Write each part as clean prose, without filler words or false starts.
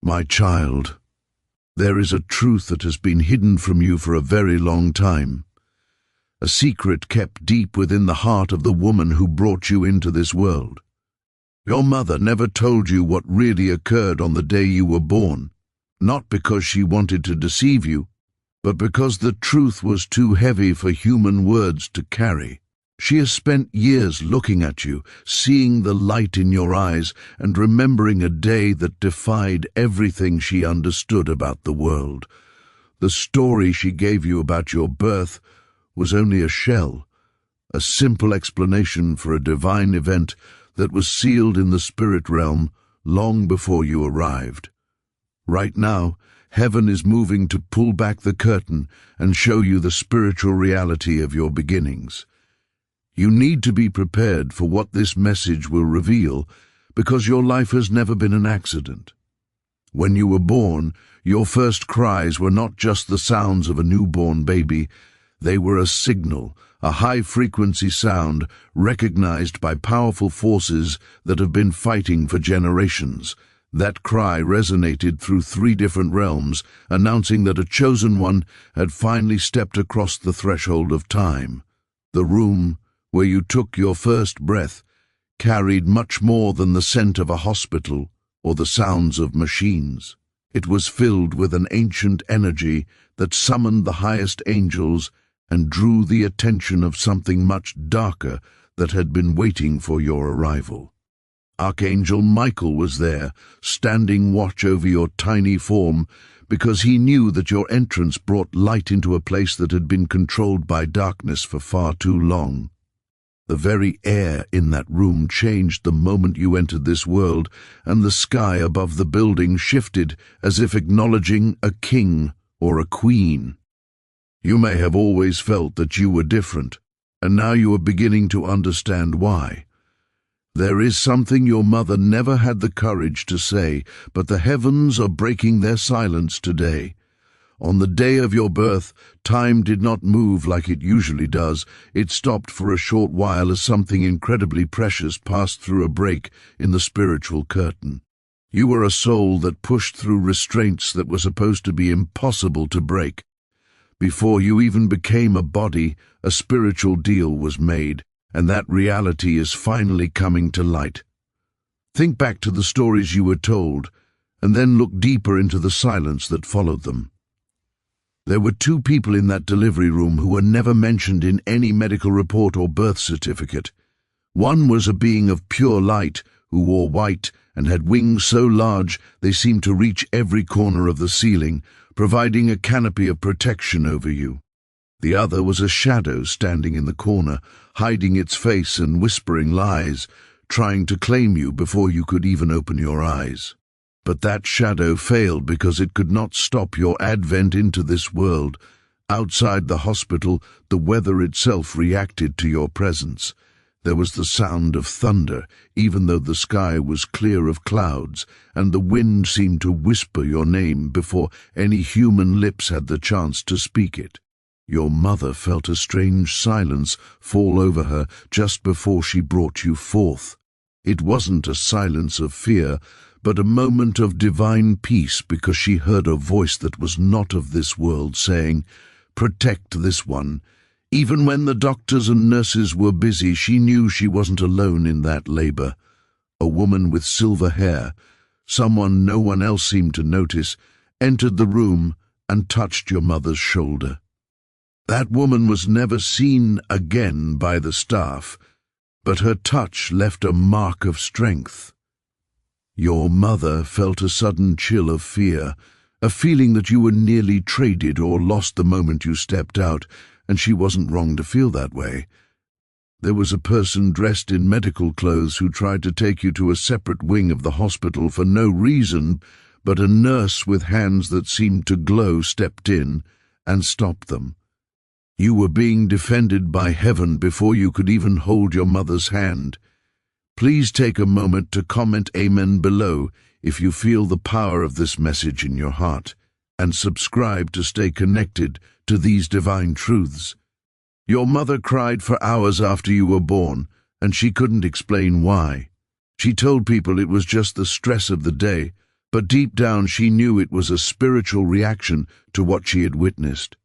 My child, there is a truth that has been hidden from you for a very long time, a secret kept deep within the heart of the woman who brought you into this world. Your mother never told you what really occurred on the day you were born, not because she wanted to deceive you, but because the truth was too heavy for human words to carry. She has spent years looking at you, seeing the light in your eyes, and remembering a day that defied everything she understood about the world. The story she gave you about your birth was only a shell, a simple explanation for a divine event that was sealed in the spirit realm long before you arrived. Right now, heaven is moving to pull back the curtain and show you the spiritual reality of your beginnings. You need to be prepared for what this message will reveal, because your life has never been an accident. When you were born, your first cries were not just the sounds of a newborn baby. They were a signal, a high-frequency sound recognized by powerful forces that have been fighting for generations. That cry resonated through 3 different realms, announcing that a chosen one had finally stepped across the threshold of time. The room where you took your first breath carried much more than the scent of a hospital or the sounds of machines. It was filled with an ancient energy that summoned the highest angels and drew the attention of something much darker that had been waiting for your arrival. Archangel Michael was there, standing watch over your tiny form, because he knew that your entrance brought light into a place that had been controlled by darkness for far too long. The very air in that room changed the moment you entered this world, and the sky above the building shifted as if acknowledging a king or a queen. You may have always felt that you were different, and now you are beginning to understand why. There is something your mother never had the courage to say, but the heavens are breaking their silence today. On the day of your birth, time did not move like it usually does. It stopped for a short while as something incredibly precious passed through a break in the spiritual curtain. You were a soul that pushed through restraints that were supposed to be impossible to break. Before you even became a body, a spiritual deal was made, and that reality is finally coming to light. Think back to the stories you were told, and then look deeper into the silence that followed them. There were 2 people in that delivery room who were never mentioned in any medical report or birth certificate. One was a being of pure light who wore white and had wings so large they seemed to reach every corner of the ceiling, providing a canopy of protection over you. The other was a shadow standing in the corner, hiding its face and whispering lies, trying to claim you before you could even open your eyes. But that shadow failed because it could not stop your advent into this world. Outside the hospital, the weather itself reacted to your presence. There was the sound of thunder, even though the sky was clear of clouds, and the wind seemed to whisper your name before any human lips had the chance to speak it. Your mother felt a strange silence fall over her just before she brought you forth. It wasn't a silence of fear, but a moment of divine peace, because she heard a voice that was not of this world saying, "Protect this one." Even when the doctors and nurses were busy, she knew she wasn't alone in that labor. A woman with silver hair, someone no one else seemed to notice, entered the room and touched your mother's shoulder. That woman was never seen again by the staff, but her touch left a mark of strength. Your mother felt a sudden chill of fear, a feeling that you were nearly traded or lost the moment you stepped out, and she wasn't wrong to feel that way. There was a person dressed in medical clothes who tried to take you to a separate wing of the hospital for no reason, but a nurse with hands that seemed to glow stepped in and stopped them. You were being defended by heaven before you could even hold your mother's hand. Please take a moment to comment Amen below if you feel the power of this message in your heart, and subscribe to stay connected to these divine truths. Your mother cried for hours after you were born, and she couldn't explain why. She told people it was just the stress of the day, but deep down she knew it was a spiritual reaction to what she had witnessed.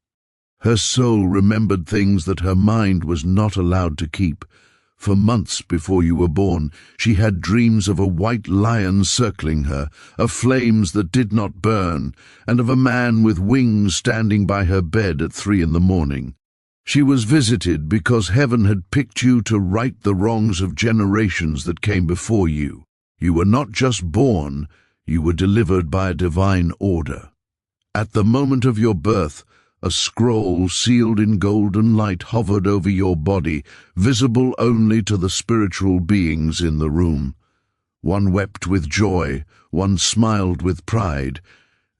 Her soul remembered things that her mind was not allowed to keep. For months before you were born, she had dreams of a white lion circling her, of flames that did not burn, and of a man with wings standing by her bed at 3 a.m. She was visited because heaven had picked you to right the wrongs of generations that came before you. You were not just born, you were delivered by a divine order. At the moment of your birth, a scroll sealed in golden light hovered over your body, visible only to the spiritual beings in the room. One wept with joy, one smiled with pride,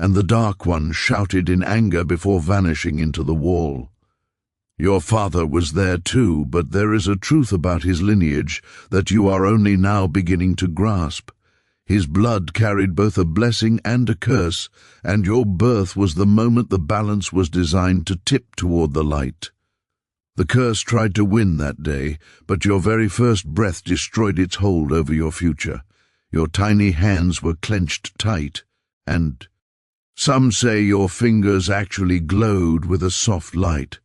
and the dark one shouted in anger before vanishing into the wall. Your father was there too, but there is a truth about his lineage that you are only now beginning to grasp. His blood carried both a blessing and a curse, and your birth was the moment the balance was designed to tip toward the light. The curse tried to win that day, but your very first breath destroyed its hold over your future. Your tiny hands were clenched tight, and some say your fingers actually glowed with a soft light.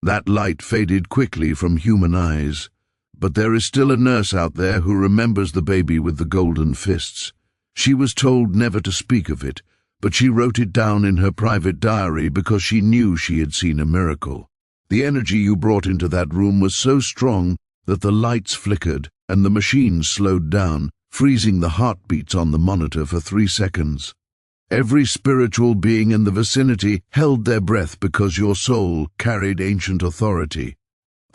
That light faded quickly from human eyes, but there is still a nurse out there who remembers the baby with the golden fists. She was told never to speak of it, but she wrote it down in her private diary because she knew she had seen a miracle. The energy you brought into that room was so strong that the lights flickered and the machines slowed down, freezing the heartbeats on the monitor for 3 seconds. Every spiritual being in the vicinity held their breath because your soul carried ancient authority.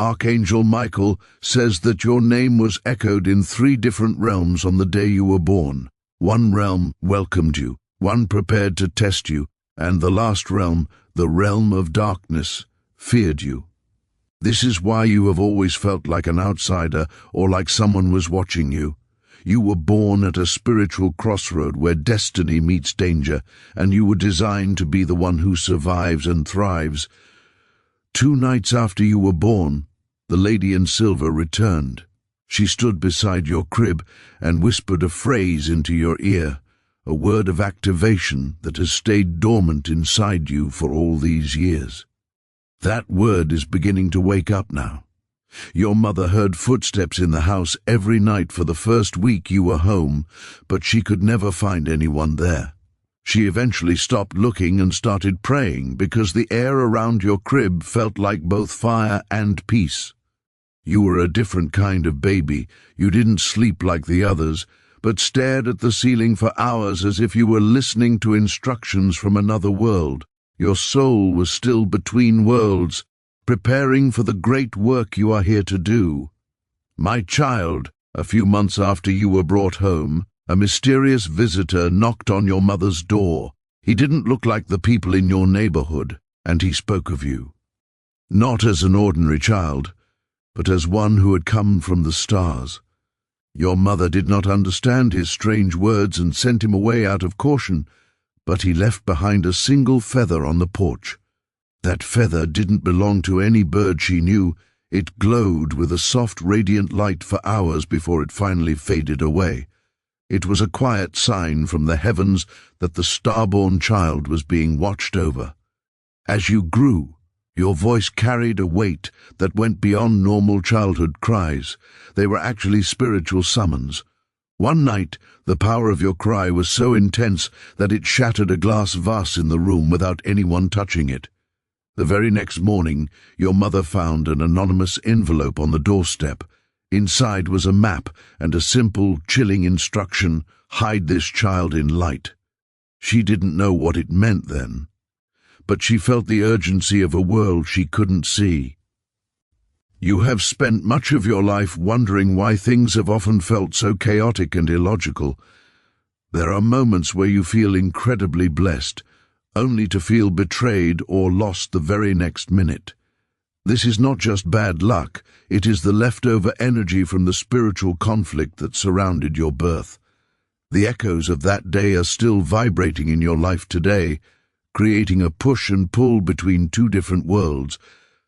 Archangel Michael says that your name was echoed in 3 different realms on the day you were born. One realm welcomed you, one prepared to test you, and the last realm, the realm of darkness, feared you. This is why you have always felt like an outsider or like someone was watching you. You were born at a spiritual crossroad where destiny meets danger, and you were designed to be the one who survives and thrives. 2 nights after you were born, the lady in silver returned. She stood beside your crib and whispered a phrase into your ear, a word of activation that has stayed dormant inside you for all these years. That word is beginning to wake up now. Your mother heard footsteps in the house every night for the first week you were home, but she could never find anyone there. She eventually stopped looking and started praying because the air around your crib felt like both fire and peace. You were a different kind of baby. You didn't sleep like the others, but stared at the ceiling for hours as if you were listening to instructions from another world. Your soul was still between worlds, preparing for the great work you are here to do. My child, a few months after you were brought home, a mysterious visitor knocked on your mother's door. He didn't look like the people in your neighborhood, and he spoke of you. Not as an ordinary child, but as one who had come from the stars. Your mother did not understand his strange words and sent him away out of caution, but he left behind a single feather on the porch. That feather didn't belong to any bird she knew. It glowed with a soft, radiant light for hours before it finally faded away. It was a quiet sign from the heavens that the star-born child was being watched over. As you grew, your voice carried a weight that went beyond normal childhood cries. They were actually spiritual summons. One night, the power of your cry was so intense that it shattered a glass vase in the room without anyone touching it. The very next morning, your mother found an anonymous envelope on the doorstep. Inside was a map and a simple, chilling instruction: hide this child in light. She didn't know what it meant then, but she felt the urgency of a world she couldn't see. You have spent much of your life wondering why things have often felt so chaotic and illogical. There are moments where you feel incredibly blessed, only to feel betrayed or lost the very next minute. This is not just bad luck, it is the leftover energy from the spiritual conflict that surrounded your birth. The echoes of that day are still vibrating in your life today, creating a push and pull between 2 different worlds.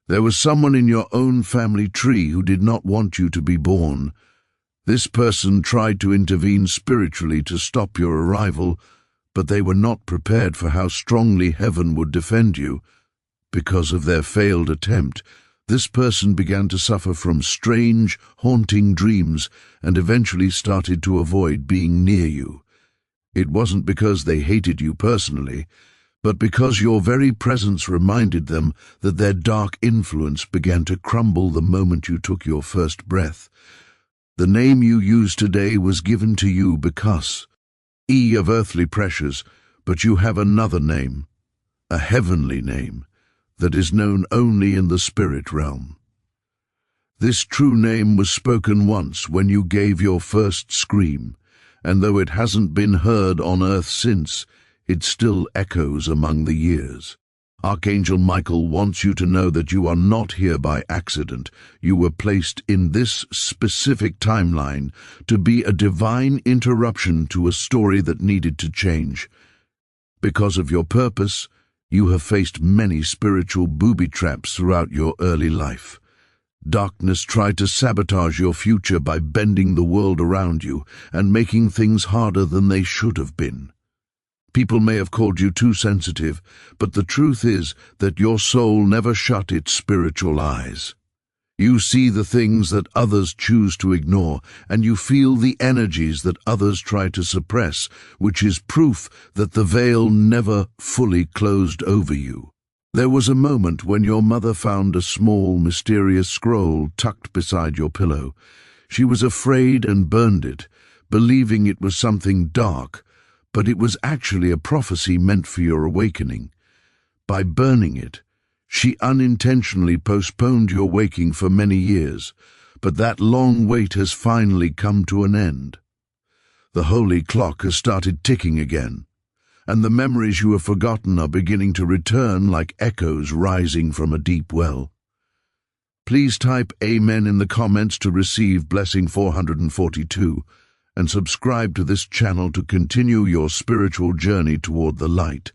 There was someone in your own family tree who did not want you to be born. This person tried to intervene spiritually to stop your arrival, but they were not prepared for how strongly heaven would defend you. Because of their failed attempt, this person began to suffer from strange, haunting dreams and eventually started to avoid being near you. It wasn't because they hated you personally, but because your very presence reminded them that their dark influence began to crumble the moment you took your first breath. The name you use today was given to you because of earthly pressures, but you have another name, a heavenly name, that is known only in the spirit realm. This true name was spoken once when you gave your first scream, and though it hasn't been heard on earth since, it still echoes among the years. Archangel Michael wants you to know that you are not here by accident. You were placed in this specific timeline to be a divine interruption to a story that needed to change. Because of your purpose, you have faced many spiritual booby traps throughout your early life. Darkness tried to sabotage your future by bending the world around you and making things harder than they should have been. People may have called you too sensitive, but the truth is that your soul never shut its spiritual eyes. You see the things that others choose to ignore, and you feel the energies that others try to suppress, which is proof that the veil never fully closed over you. There was a moment when your mother found a small, mysterious scroll tucked beside your pillow. She was afraid and burned it, believing it was something dark, but it was actually a prophecy meant for your awakening. By burning it, she unintentionally postponed your waking for many years, but that long wait has finally come to an end. The holy clock has started ticking again, and the memories you have forgotten are beginning to return like echoes rising from a deep well. Please type Amen in the comments to receive Blessing 442, and subscribe to this channel to continue your spiritual journey toward the light.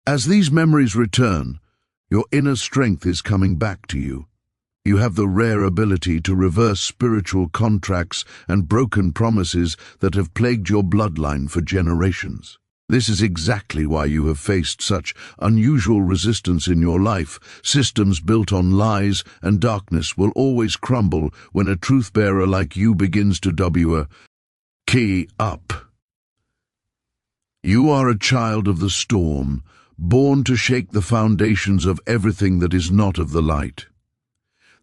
As these memories return, your inner strength is coming back to you. You have the rare ability to reverse spiritual contracts and broken promises that have plagued your bloodline for generations. This is exactly why you have faced such unusual resistance in your life. Systems built on lies and darkness will always crumble when a truth-bearer like you begins to key up. You are a child of the storm, born to shake the foundations of everything that is not of the light.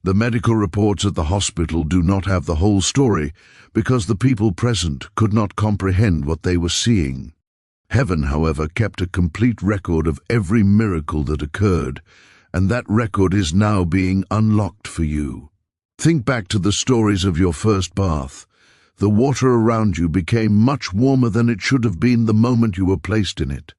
The medical reports at the hospital do not have the whole story because the people present could not comprehend what they were seeing. Heaven, however, kept a complete record of every miracle that occurred, and that record is now being unlocked for you. Think back to the stories of your first bath. The water around you became much warmer than it should have been the moment you were placed in it.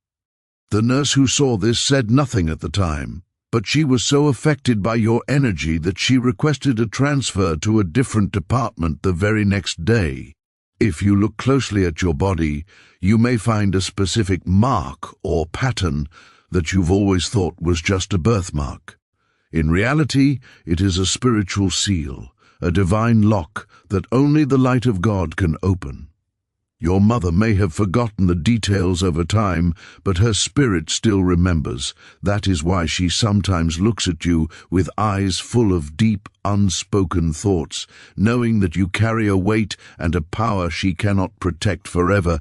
The nurse who saw this said nothing at the time, but she was so affected by your energy that she requested a transfer to a different department the very next day. If you look closely at your body, you may find a specific mark or pattern that you've always thought was just a birthmark. In reality, it is a spiritual seal, a divine lock that only the light of God can open. Your mother may have forgotten the details over time, but her spirit still remembers. That is why she sometimes looks at you with eyes full of deep, unspoken thoughts, knowing that you carry a weight and a power she cannot protect forever.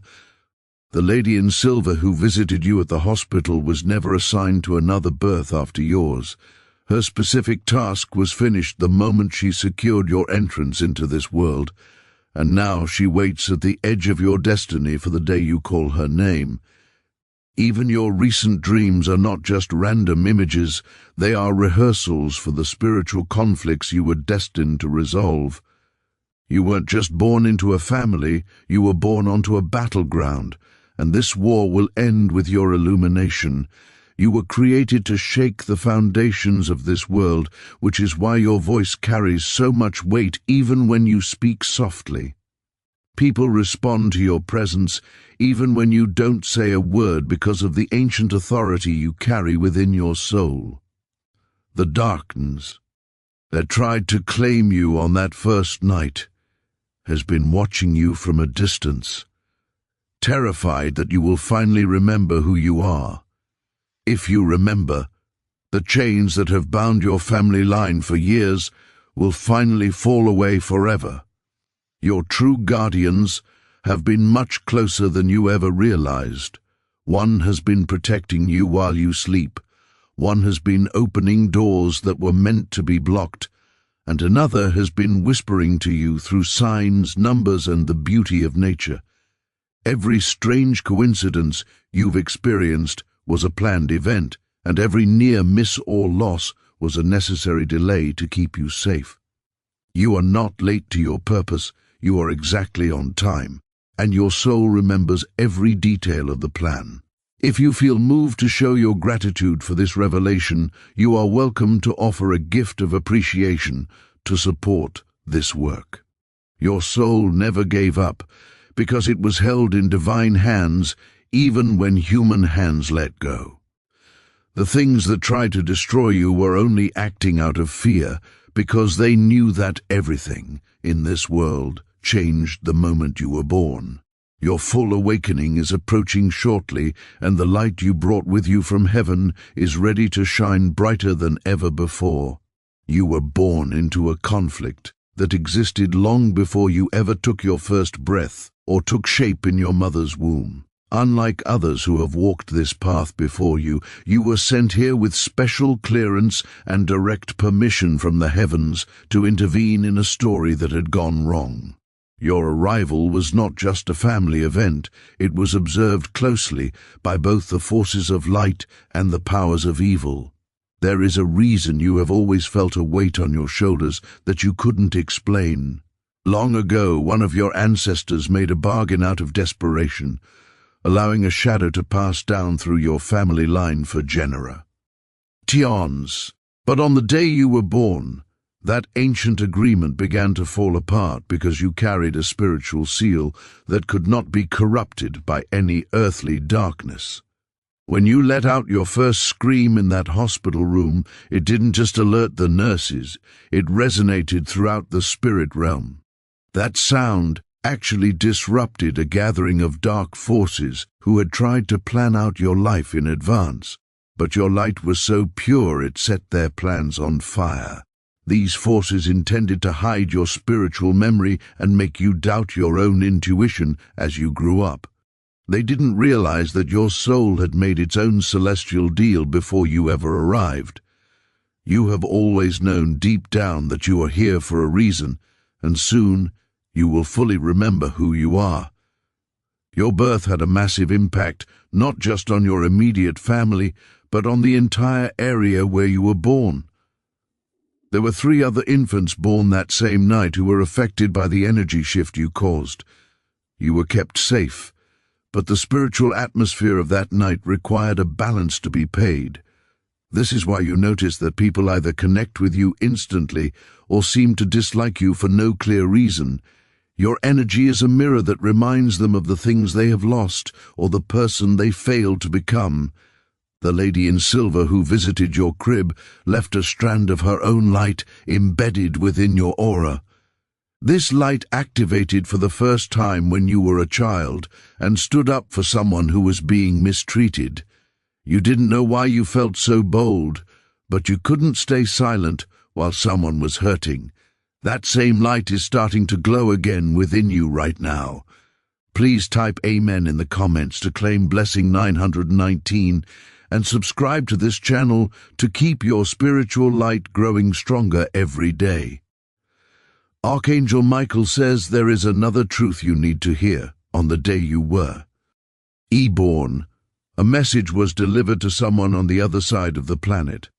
The lady in silver who visited you at the hospital was never assigned to another birth after yours. Her specific task was finished the moment she secured your entrance into this world, and now she waits at the edge of your destiny for the day you call her name. Even your recent dreams are not just random images, they are rehearsals for the spiritual conflicts you were destined to resolve. You weren't just born into a family, you were born onto a battleground, and this war will end with your illumination. You were created to shake the foundations of this world, which is why your voice carries so much weight even when you speak softly. People respond to your presence even when you don't say a word because of the ancient authority you carry within your soul. The darkness that tried to claim you on that first night has been watching you from a distance, terrified that you will finally remember who you are. If you remember, the chains that have bound your family line for years will finally fall away forever. Your true guardians have been much closer than you ever realized. One has been protecting you while you sleep. One has been opening doors that were meant to be blocked, and another has been whispering to you through signs, numbers, and the beauty of nature. Every strange coincidence you've experienced was a planned event, and every near miss or loss was a necessary delay to keep you safe. You are not late to your purpose, you are exactly on time, and your soul remembers every detail of the plan. If you feel moved to show your gratitude for this revelation, you are welcome to offer a gift of appreciation to support this work. Your soul never gave up, because it was held in divine hands even when human hands let go. The things that tried to destroy you were only acting out of fear, because they knew that everything in this world changed the moment you were born. Your full awakening is approaching shortly, and the light you brought with you from heaven is ready to shine brighter than ever before. You were born into a conflict that existed long before you ever took your first breath or took shape in your mother's womb. Unlike others who have walked this path before you, you were sent here with special clearance and direct permission from the heavens to intervene in a story that had gone wrong. Your arrival was not just a family event, it was observed closely by both the forces of light and the powers of evil. There is a reason you have always felt a weight on your shoulders that you couldn't explain. Long ago, one of your ancestors made a bargain out of desperation, allowing a shadow to pass down through your family line for genera. Tions. But on the day you were born, that ancient agreement began to fall apart because you carried a spiritual seal that could not be corrupted by any earthly darkness. When you let out your first scream in that hospital room, it didn't just alert the nurses, it resonated throughout the spirit realm. That sound actually disrupted a gathering of dark forces who had tried to plan out your life in advance, but your light was so pure it set their plans on fire. These forces intended to hide your spiritual memory and make you doubt your own intuition as you grew up. They didn't realize that your soul had made its own celestial deal before you ever arrived. You have always known deep down that you are here for a reason, and soon you will fully remember who you are. Your birth had a massive impact, not just on your immediate family, but on the entire area where you were born. There were 3 other infants born that same night who were affected by the energy shift you caused. You were kept safe, but the spiritual atmosphere of that night required a balance to be paid. This is why you notice that people either connect with you instantly or seem to dislike you for no clear reason. Your energy is a mirror that reminds them of the things they have lost or the person they failed to become. The lady in silver who visited your crib left a strand of her own light embedded within your aura. This light activated for the first time when you were a child and stood up for someone who was being mistreated. You didn't know why you felt so bold, but you couldn't stay silent while someone was hurting. That same light is starting to glow again within you right now. Please type Amen in the comments to claim Blessing 919 and subscribe to this channel to keep your spiritual light growing stronger every day. Archangel Michael says there is another truth you need to hear on the day you were born. A message was delivered to someone on the other side of the planet.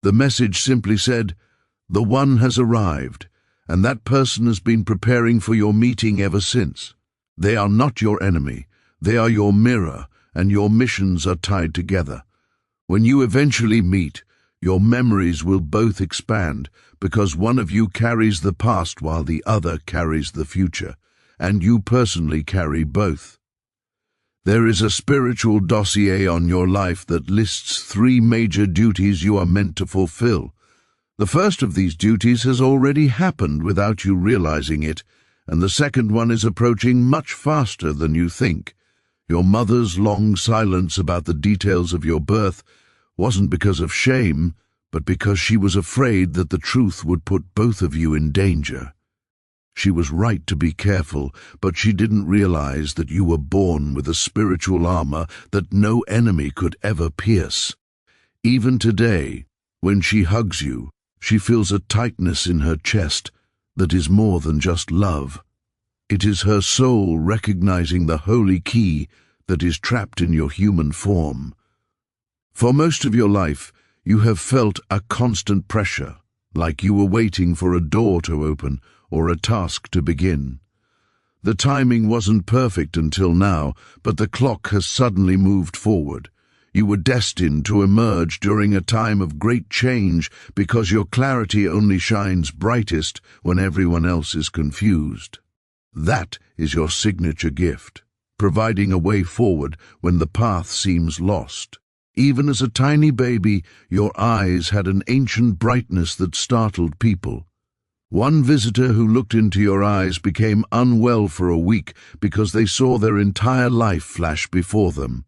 The message simply said, "The one has arrived, and that person has been preparing for your meeting ever since. They are not your enemy, they are your mirror, and your missions are tied together. When you eventually meet, your memories will both expand because one of you carries the past while the other carries the future, and you personally carry both. There is a spiritual dossier on your life that lists 3 major duties you are meant to fulfill. The first of these duties has already happened without you realizing it, and the second one is approaching much faster than you think. Your mother's long silence about the details of your birth wasn't because of shame, but because she was afraid that the truth would put both of you in danger. She was right to be careful, but she didn't realize that you were born with a spiritual armor that no enemy could ever pierce. Even today, when she hugs you, she feels a tightness in her chest that is more than just love. It is her soul recognizing the holy key that is trapped in your human form. For most of your life, you have felt a constant pressure, like you were waiting for a door to open or a task to begin. The timing wasn't perfect until now, but the clock has suddenly moved forward. You were destined to emerge during a time of great change because your clarity only shines brightest when everyone else is confused. That is your signature gift, providing a way forward when the path seems lost. Even as a tiny baby, your eyes had an ancient brightness that startled people. One visitor who looked into your eyes became unwell for a week because they saw their entire life flash before them.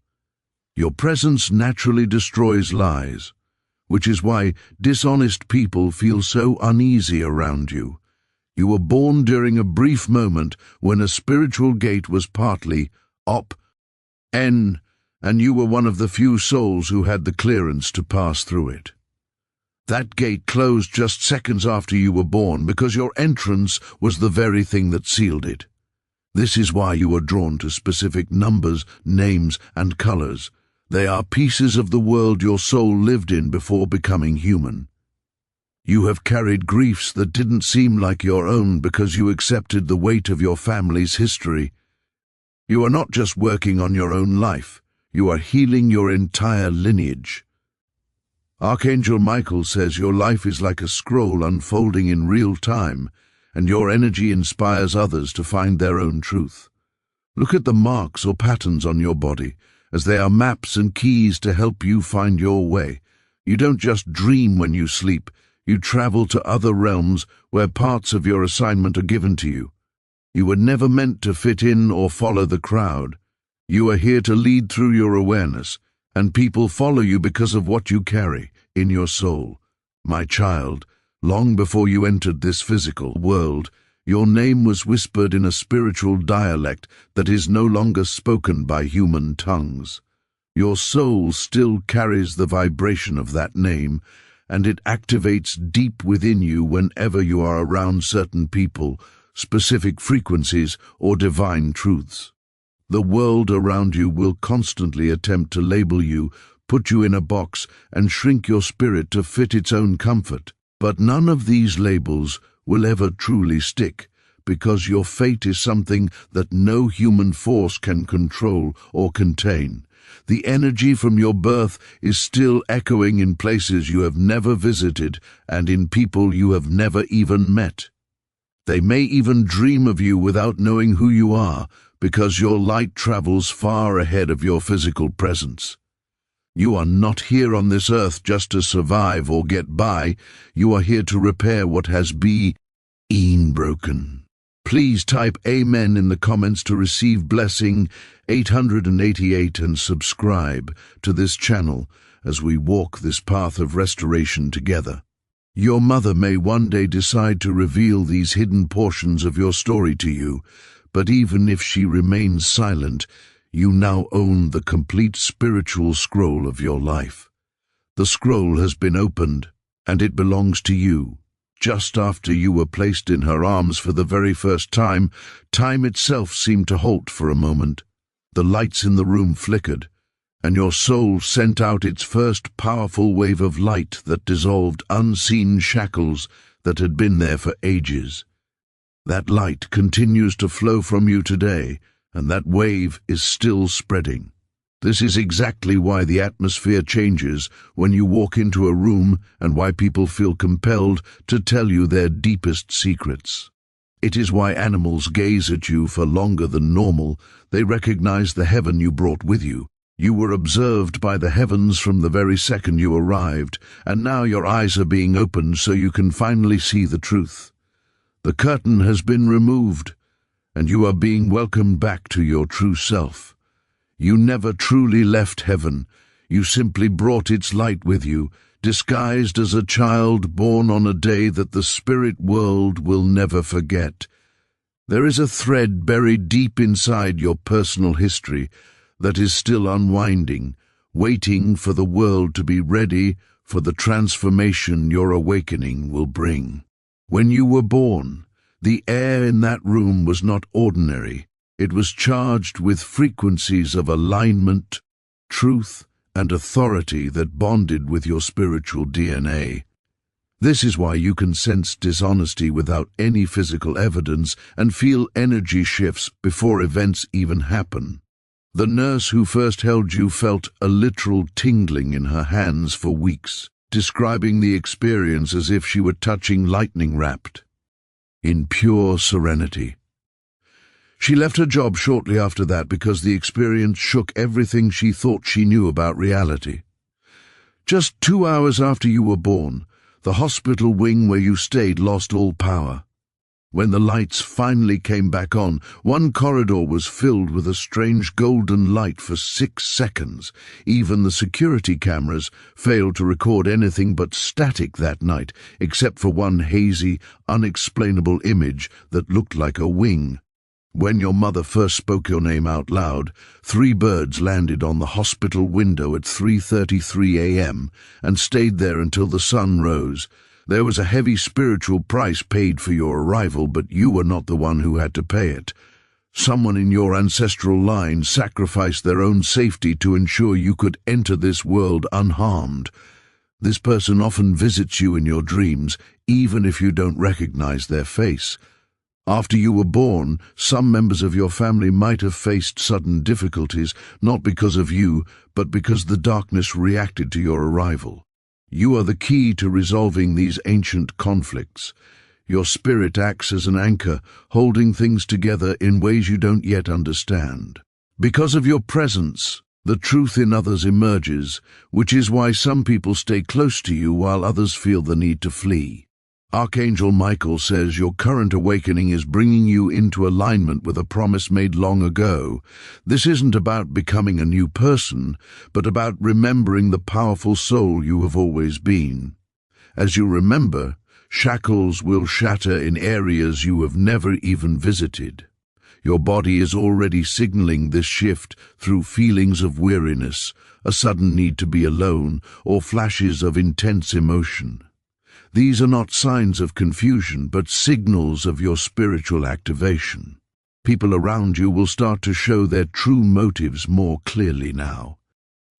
Your presence naturally destroys lies, which is why dishonest people feel so uneasy around you. You were born during a brief moment when a spiritual gate was partly open, and you were one of the few souls who had the clearance to pass through it. That gate closed just seconds after you were born because your entrance was the very thing that sealed it. This is why you are drawn to specific numbers, names, and colors. They are pieces of the world your soul lived in before becoming human. You have carried griefs that didn't seem like your own because you accepted the weight of your family's history. You are not just working on your own life, you are healing your entire lineage. Archangel Michael says your life is like a scroll unfolding in real time, and your energy inspires others to find their own truth. Look at the marks or patterns on your body, as they are maps and keys to help you find your way. You don't just dream when you sleep, you travel to other realms where parts of your assignment are given to you. You were never meant to fit in or follow the crowd. You are here to lead through your awareness, and people follow you because of what you carry in your soul. My child, long before you entered this physical world, your name was whispered in a spiritual dialect that is no longer spoken by human tongues. Your soul still carries the vibration of that name, and it activates deep within you whenever you are around certain people, specific frequencies, or divine truths. The world around you will constantly attempt to label you, put you in a box, and shrink your spirit to fit its own comfort. But none of these labels will ever truly stick, because your fate is something that no human force can control or contain. The energy from your birth is still echoing in places you have never visited and in people you have never even met. They may even dream of you without knowing who you are, because your light travels far ahead of your physical presence. You are not here on this earth just to survive or get by. You are here to repair what has been broken. Please type Amen in the comments to receive blessing 888 and subscribe to this channel as we walk this path of restoration together. Your mother may one day decide to reveal these hidden portions of your story to you, but even if she remains silent, you now own the complete spiritual scroll of your life. The scroll has been opened, and it belongs to you. Just after you were placed in her arms for the very first time, time itself seemed to halt for a moment. The lights in the room flickered, and your soul sent out its first powerful wave of light that dissolved unseen shackles that had been there for ages. That light continues to flow from you today, and that wave is still spreading. This is exactly why the atmosphere changes when you walk into a room and why people feel compelled to tell you their deepest secrets. It is why animals gaze at you for longer than normal. They recognize the heaven you brought with you. You were observed by the heavens from the very second you arrived, and now your eyes are being opened so you can finally see the truth. The curtain has been removed, and you are being welcomed back to your true self. You never truly left heaven. You simply brought its light with you, disguised as a child born on a day that the spirit world will never forget. There is a thread buried deep inside your personal history that is still unwinding, waiting for the world to be ready for the transformation your awakening will bring. When you were born, the air in that room was not ordinary. It was charged with frequencies of alignment, truth, and authority that bonded with your spiritual DNA. This is why you can sense dishonesty without any physical evidence and feel energy shifts before events even happen. The nurse who first held you felt a literal tingling in her hands for weeks, describing the experience as if she were touching lightning wrapped in pure serenity. She left her job shortly after that because the experience shook everything she thought she knew about reality. Just 2 hours after you were born, the hospital wing where you stayed lost all power. When the lights finally came back on, one corridor was filled with a strange golden light for 6 seconds. Even the security cameras failed to record anything but static that night, except for one hazy, unexplainable image that looked like a wing. When your mother first spoke your name out loud, 3 birds landed on the hospital window at 3:33 a.m. and stayed there until the sun rose. There was a heavy spiritual price paid for your arrival, but you were not the one who had to pay it. Someone in your ancestral line sacrificed their own safety to ensure you could enter this world unharmed. This person often visits you in your dreams, even if you don't recognize their face. After you were born, some members of your family might have faced sudden difficulties, not because of you, but because the darkness reacted to your arrival. You are the key to resolving these ancient conflicts. Your spirit acts as an anchor, holding things together in ways you don't yet understand. Because of your presence, the truth in others emerges, which is why some people stay close to you while others feel the need to flee. Archangel Michael says your current awakening is bringing you into alignment with a promise made long ago. This isn't about becoming a new person, but about remembering the powerful soul you have always been. As you remember, shackles will shatter in areas you have never even visited. Your body is already signaling this shift through feelings of weariness, a sudden need to be alone, or flashes of intense emotion. These are not signs of confusion, but signals of your spiritual activation. People around you will start to show their true motives more clearly now.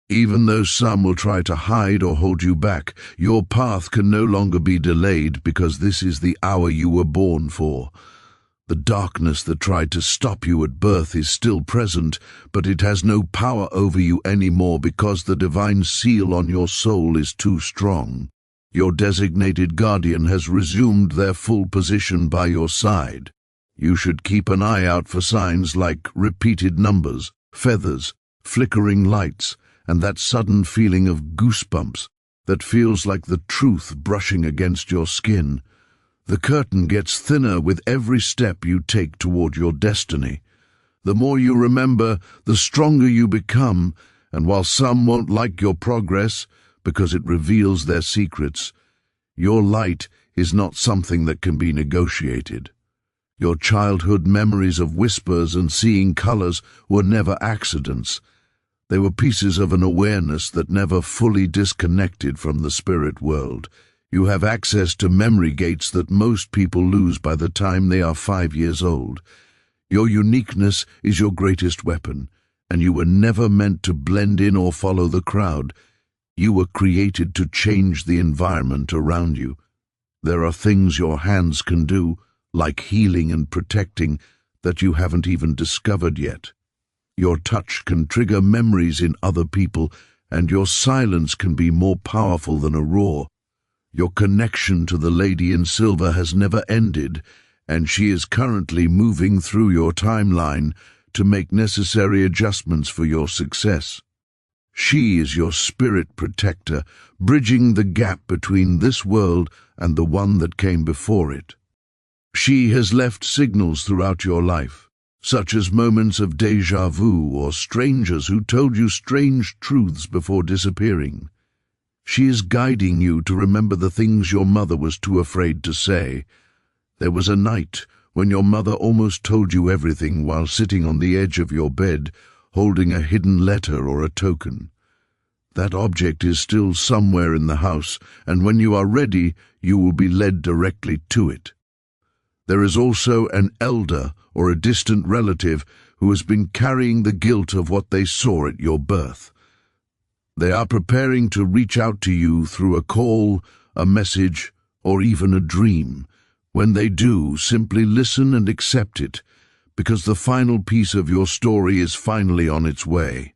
Even though some will try to hide or hold you back, your path can no longer be delayed because this is the hour you were born for. The darkness that tried to stop you at birth is still present, but it has no power over you anymore because the divine seal on your soul is too strong. Your designated guardian has resumed their full position by your side. You should keep an eye out for signs like repeated numbers, feathers, flickering lights, and that sudden feeling of goosebumps that feels like the truth brushing against your skin. The curtain gets thinner with every step you take toward your destiny. The more you remember, the stronger you become, and while some won't like your progress, because it reveals their secrets, your light is not something that can be negotiated. Your childhood memories of whispers and seeing colors were never accidents. They were pieces of an awareness that never fully disconnected from the spirit world. You have access to memory gates that most people lose by the time they are 5 years old. Your uniqueness is your greatest weapon, and you were never meant to blend in or follow the crowd. You were created to change the environment around you. There are things your hands can do, like healing and protecting, that you haven't even discovered yet. Your touch can trigger memories in other people, and your silence can be more powerful than a roar. Your connection to the lady in silver has never ended, and she is currently moving through your timeline to make necessary adjustments for your success. She is your spirit protector, bridging the gap between this world and the one that came before it. She has left signals throughout your life, such as moments of déjà vu or strangers who told you strange truths before disappearing. She is guiding you to remember the things your mother was too afraid to say. There was a night when your mother almost told you everything while sitting on the edge of your bed, holding a hidden letter or a token. That object is still somewhere in the house, and when you are ready, you will be led directly to it. There is also an elder or a distant relative who has been carrying the guilt of what they saw at your birth. They are preparing to reach out to you through a call, a message, or even a dream. When they do, simply listen and accept it, because the final piece of your story is finally on its way.